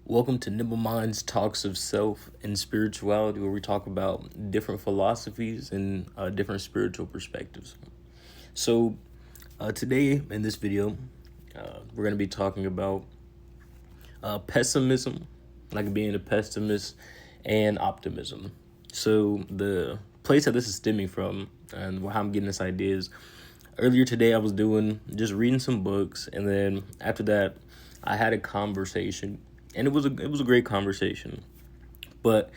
Welcome to Nimble Minds Talks of Self and Spirituality, where we talk about different philosophies and different spiritual perspectives. Today in this video, we're going to be talking about pessimism, like being a pessimist, and optimism. So, the place that this is stemming from and how I'm getting this idea is earlier today I was doing just reading some books, and then after that, I had a conversation, and it was a great conversation. But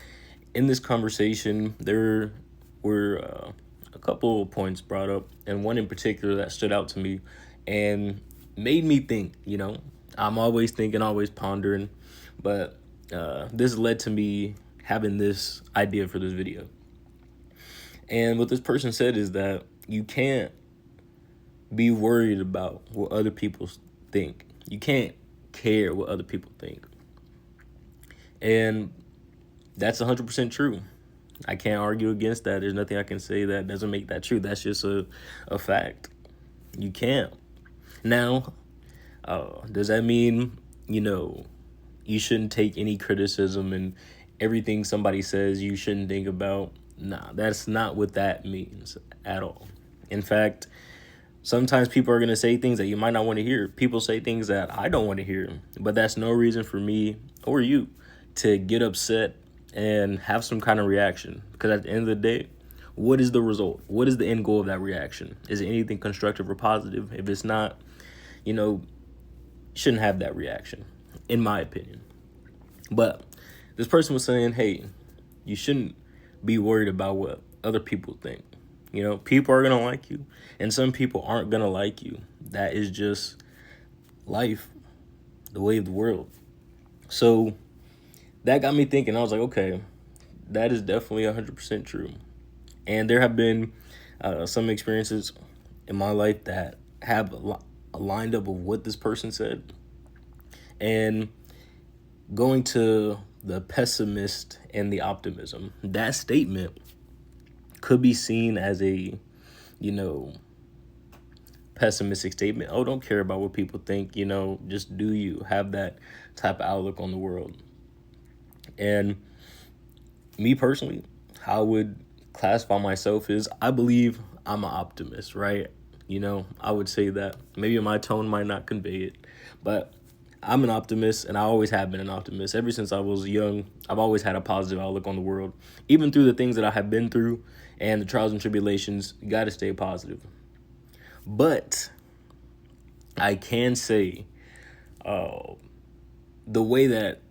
in this conversation, there were a couple of points brought up, and one in particular that stood out to me and made me think. I'm always thinking, always pondering, but this led to me having this idea for this video. And what this person said is that you can't be worried about what other people think. You can't care what other people think. And that's 100% true. I can't argue against that. There's nothing I can say that doesn't make that true. That's just a fact. You can't. Now, does that mean, you shouldn't take any criticism and everything somebody says you shouldn't think about? Nah, that's not what that means at all. In fact, sometimes people are going to say things that you might not want to hear. People say things that I don't want to hear, but that's no reason for me or you to get upset and have some kind of reaction. Because at the end of the day, what is the result? What is the end goal of that reaction? Is it anything constructive or positive? If it's not, shouldn't have that reaction, in my opinion. But this person was saying, hey, you shouldn't be worried about what other people think. People are going to like you, and some people aren't going to like you. That is just life, the way of the world. So that got me thinking. I was like, okay, that is definitely 100% true. And there have been some experiences in my life that have lined up with what this person said. And going to the pessimist and the optimism, that statement could be seen as a, pessimistic statement. Oh, don't care about what people think, just do you. Have that type of outlook on the world. And me personally, how I would classify myself is I believe I'm an optimist, right? I would say that. Maybe my tone might not convey it, but I'm an optimist, and I always have been an optimist. Ever since I was young, I've always had a positive outlook on the world. Even through the things that I have been through and the trials and tribulations, you got to stay positive. But I can say the way that,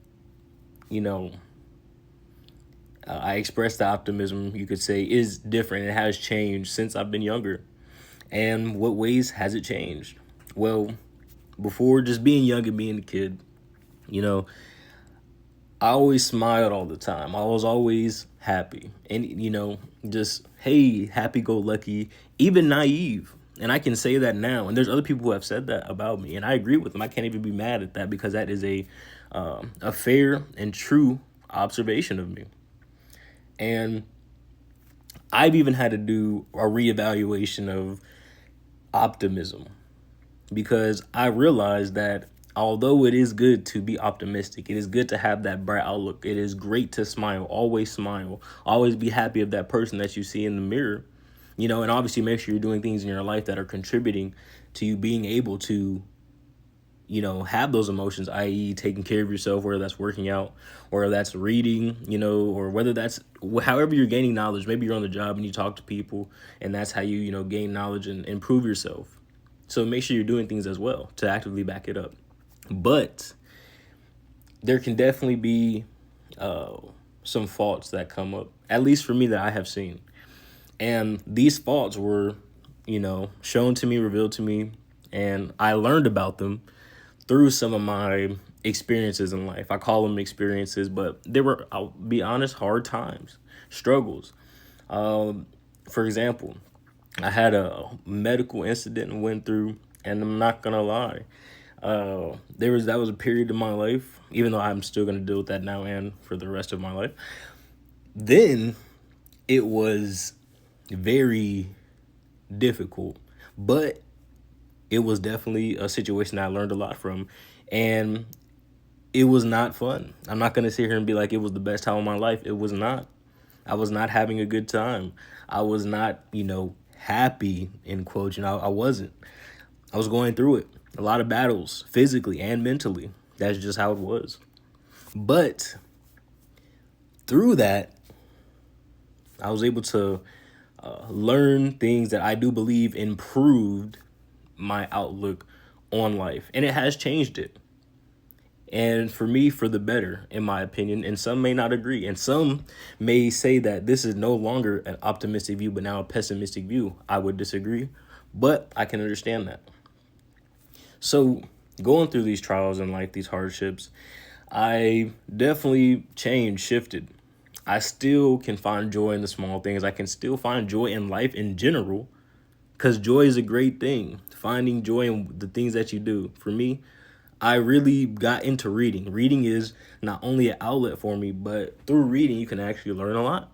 I express the optimism, you could say, is different. It has changed since I've been younger. And what ways has it changed? Well, before just being young and being a kid, I always smiled all the time. I was always happy. And, just, hey, happy go lucky, even naive. And I can say that now. And there's other people who have said that about me. And I agree with them. I can't even be mad at that because that is a fair and true observation of me. And I've even had to do a reevaluation of optimism because I realized that although it is good to be optimistic, it is good to have that bright outlook. It is great to smile, always be happy of that person that you see in the mirror, and obviously make sure you're doing things in your life that are contributing to you being able to have those emotions, i.e. taking care of yourself, whether that's working out or that's reading, or whether that's however you're gaining knowledge. Maybe you're on the job and you talk to people and that's how you, gain knowledge and improve yourself. So make sure you're doing things as well to actively back it up. But there can definitely be some faults that come up, at least for me, that I have seen. And these faults were, shown to me, revealed to me, and I learned about them through some of my experiences in life. I call them experiences, but they were, I'll be honest, hard times, struggles. For example, I had a medical incident and went through, and I'm not gonna lie, that was a period in my life, even though I'm still gonna deal with that now and for the rest of my life. Then it was very difficult, but it was definitely a situation I learned a lot from. And it was not fun. I'm not going to sit here and be like it was the best time of my life. It was not. I was not having a good time. I was not, happy, in quotes. I wasn't. I was going through it. A lot of battles, physically and mentally. That's just how it was. But through that, I was able to learn things that I do believe improved my outlook on life. And it has changed it. And for me, for the better, in my opinion. And some may not agree. And some may say that this is no longer an optimistic view, but now a pessimistic view. I would disagree, but I can understand that. So going through these trials in life, these hardships, I definitely changed, shifted. I still can find joy in the small things. I can still find joy in life in general, because joy is a great thing. Finding joy in the things that you do. For me, I really got into reading. Reading is not only an outlet for me, but through reading, you can actually learn a lot.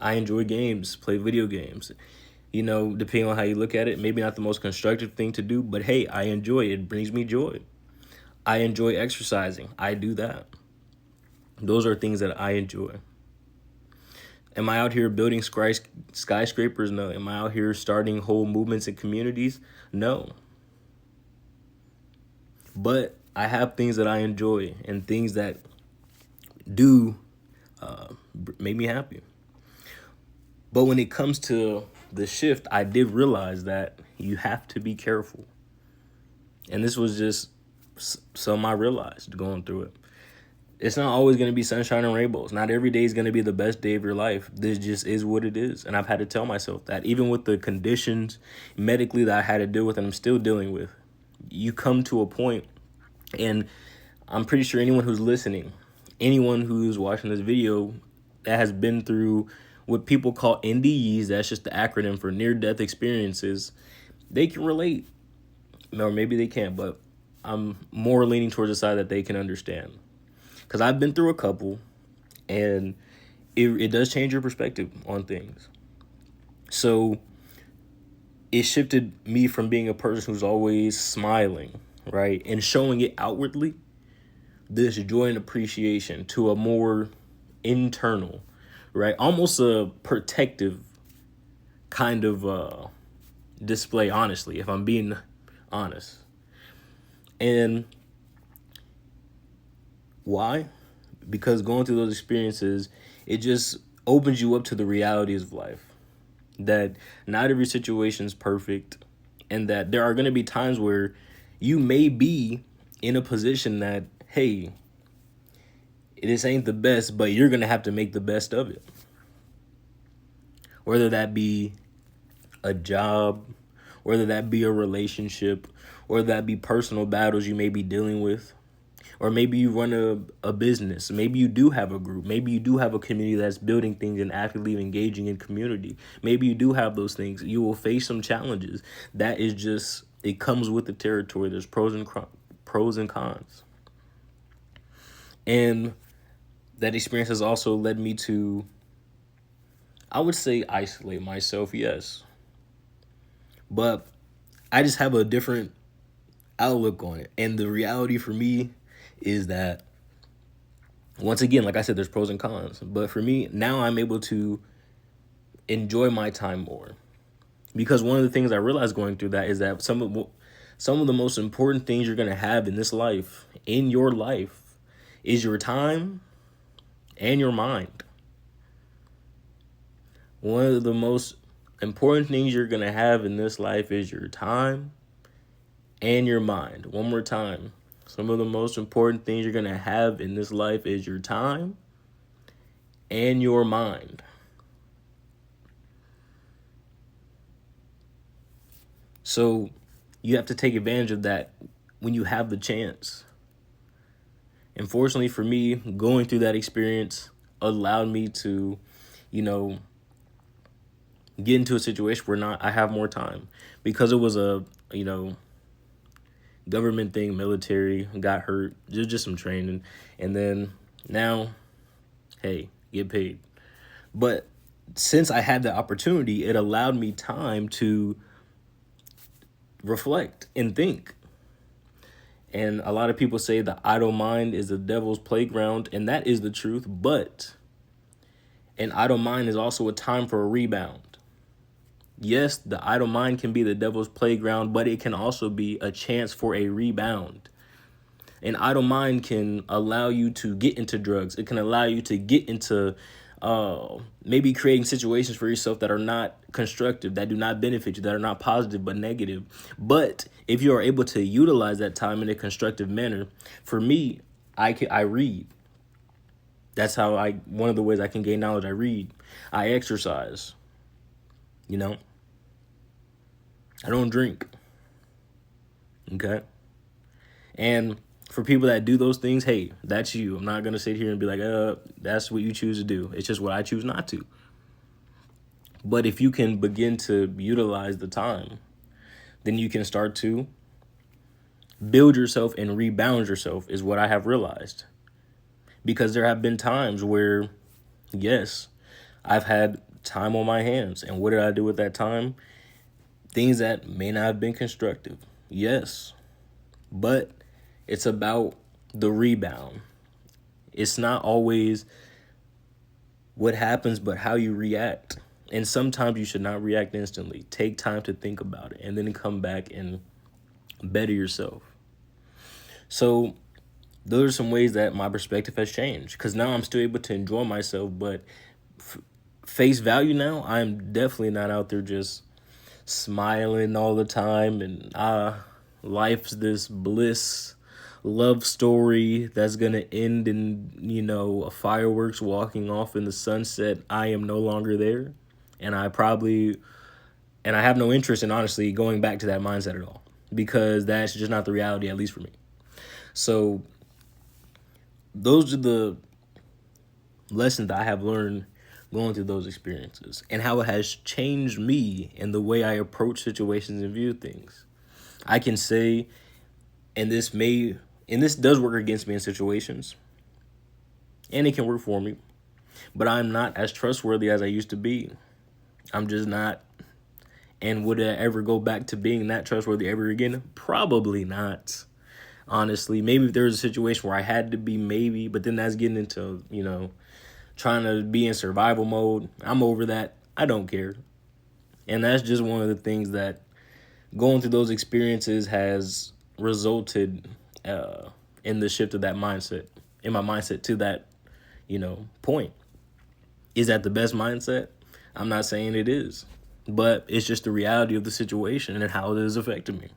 I enjoy games, play video games. Depending on how you look at it, maybe not the most constructive thing to do, but hey, I enjoy it. It brings me joy. I enjoy exercising. I do that. Those are things that I enjoy. Am I out here building skyscrapers? No. Am I out here starting whole movements and communities? No. But I have things that I enjoy and things that do make me happy. But when it comes to the shift, I did realize that you have to be careful. And this was just something I realized going through it. It's not always going to be sunshine and rainbows. Not every day is going to be the best day of your life. This just is what it is. And I've had to tell myself that, even with the conditions medically that I had to deal with and I'm still dealing with, you come to a point, and I'm pretty sure anyone who's listening, anyone who's watching this video that has been through what people call NDEs, that's just the acronym for near-death experiences, they can relate. Or maybe they can't, but I'm more leaning towards the side that they can understand. Because I've been through a couple, and it does change your perspective on things. So it shifted me from being a person who's always smiling, right, and showing it outwardly, this joy and appreciation, to a more internal, right, almost a protective kind of display, honestly, if I'm being honest. And why? Because going through those experiences, it just opens you up to the realities of life. That not every situation is perfect, and that there are going to be times where you may be in a position that, hey, this ain't the best, but you're going to have to make the best of it. Whether that be a job, whether that be a relationship, or that be personal battles you may be dealing with. Or maybe you run a business. Maybe you do have a group. Maybe you do have a community that's building things and actively engaging in community. Maybe you do have those things. You will face some challenges. That is just, it comes with the territory. There's pros and cons. And that experience has also led me to, I would say, isolate myself, yes. But I just have a different outlook on it. And the reality for me is that, once again, like I said, there's pros and cons. But for me, now I'm able to enjoy my time more. Because one of the things I realized going through that is that some of the most important things you're going to have in this life, in your life, is your time and your mind. One of the most important things you're going to have in this life is your time and your mind. One more time. Some of the most important things you're going to have in this life is your time and your mind. So you have to take advantage of that when you have the chance. Unfortunately for me, going through that experience allowed me to, get into a situation where I have more time. Because it was a, government thing, military, got hurt, just some training, and then now, hey, get paid. But since I had the opportunity, it allowed me time to reflect and think. And a lot of people say the idle mind is the devil's playground, and that is the truth. But an idle mind is also a time for a rebound. Yes, the idle mind can be the devil's playground, but it can also be a chance for a rebound. An idle mind can allow you to get into drugs. It can allow you to get into maybe creating situations for yourself that are not constructive, that do not benefit you, that are not positive but negative. But if you are able to utilize that time in a constructive manner, for me, I read. That's how one of the ways I can gain knowledge. I read, I exercise. You know, I don't drink. Okay, and for people that do those things, hey, that's you. I'm not going to sit here and be like, that's what you choose to do. It's just what I choose not to. But if you can begin to utilize the time, then you can start to build yourself and rebound yourself, is what I have realized. Because there have been times where, yes, I've had time on my hands. And what did I do with that time? Things that may not have been constructive. Yes. But it's about the rebound. It's not always what happens, but how you react. And sometimes you should not react instantly. Take time to think about it and then come back and better yourself. So those are some ways that my perspective has changed, because now I'm still able to enjoy myself, but face value now, I'm definitely not out there just smiling all the time and life's this bliss love story that's gonna end in, fireworks walking off in the sunset. I am no longer there, and I have no interest in honestly going back to that mindset at all, because that's just not the reality, at least for me. So those are the lessons that I have learned going through those experiences, and how it has changed me in the way I approach situations and view things. I can say, and this does work against me in situations, and it can work for me, but I'm not as trustworthy as I used to be. I'm just not. And would I ever go back to being that trustworthy ever again? Probably not. Honestly, maybe if there was a situation where I had to be, maybe, but then that's getting into, trying to be in survival mode. I'm over that. I don't care. And that's just one of the things that going through those experiences has resulted in the shift of that mindset, in my mindset to that, point. Is that the best mindset? I'm not saying it is, but it's just the reality of the situation and how it has affected me.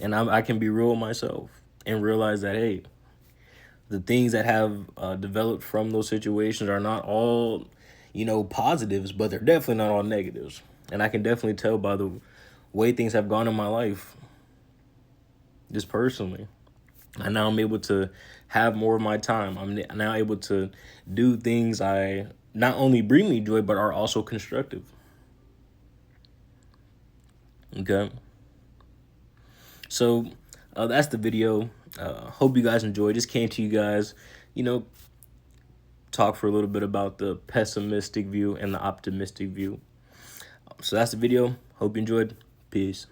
And I can be real with myself and realize that, hey, the things that have developed from those situations are not all, positives, but they're definitely not all negatives. And I can definitely tell by the way things have gone in my life, just personally. And now I'm able to have more of my time. I'm now able to do things I not only bring me joy, but are also constructive. Okay. So that's the video. Hope you guys enjoyed. Just came to you guys, talk for a little bit about the pessimistic view and the optimistic view. So that's the video. Hope you enjoyed. Peace.